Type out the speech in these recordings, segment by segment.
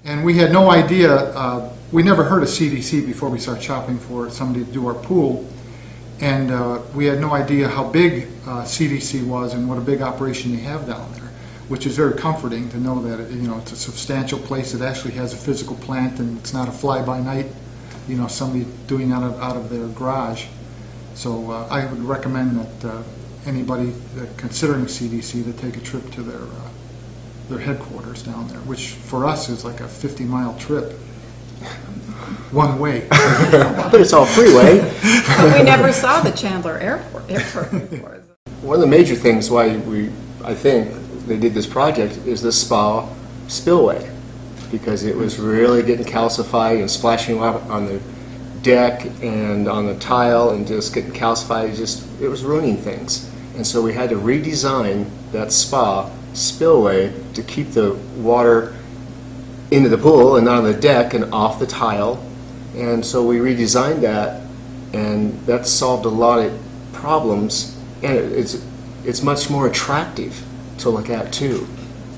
And we had no idea, we never heard of CDC before we started shopping for somebody to do our pool. And we had no idea how big CDC was and what a big operation they have down there, which is very comforting to know that it's a substantial place that actually has a physical plant and it's not a fly-by-night, somebody doing out of their garage. So I would recommend that anybody considering CDC to take a trip to their headquarters down there, which for us is like a 50-mile trip, one way. But it's all freeway. We never saw the Chandler Airport before. One of the major things why I think they did this project is the spa spillway, because it was really getting calcified and splashing out on the deck and on the tile and just getting calcified. It was ruining things. And so we had to redesign that spa spillway to keep the water into the pool and not on the deck and off the tile. And so we redesigned that, and that solved a lot of problems, and it's much more attractive to look at too.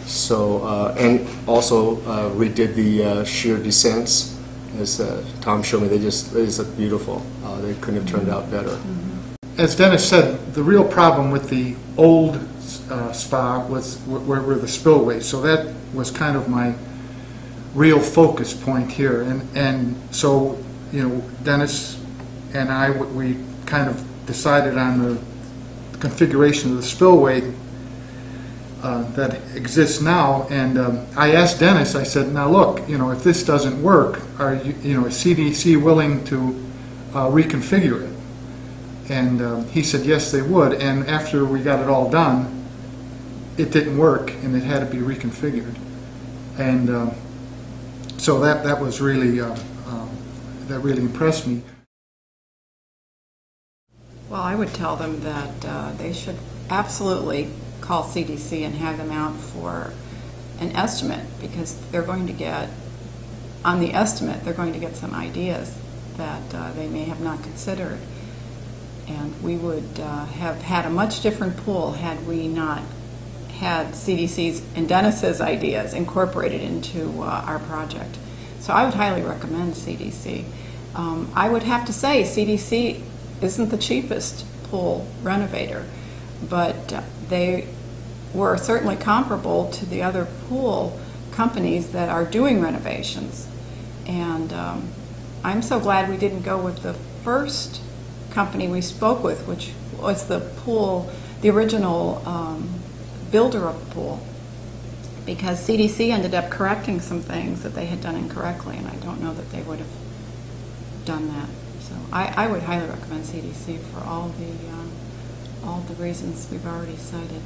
So and also redid the sheer descents, as Tom showed me. They just look beautiful. They couldn't have turned out better. As Dennis said, the real problem with the old spa were the spillways. So that was kind of my real focus point here. And so, Dennis and I, we kind of decided on the configuration of the spillway that exists now. And I asked Dennis, I said, now look, if this doesn't work, is CDC willing to reconfigure it? And he said yes, they would. And after we got it all done, it didn't work, and it had to be reconfigured. And so that was really that really impressed me. Well, I would tell them that they should absolutely call CDC and have them out for an estimate, because they're going to get, on the estimate, they're going to get some ideas that they may have not considered. And we would have had a much different pool had we not had CDC's and Dennis's ideas incorporated into our project. So I would highly recommend CDC. I would have to say CDC isn't the cheapest pool renovator, but they were certainly comparable to the other pool companies that are doing renovations. And I'm so glad we didn't go with the first company we spoke with, which was the original builder of the pool, because CDC ended up correcting some things that they had done incorrectly, and I don't know that they would have done that. So I would highly recommend CDC for all the reasons we've already cited.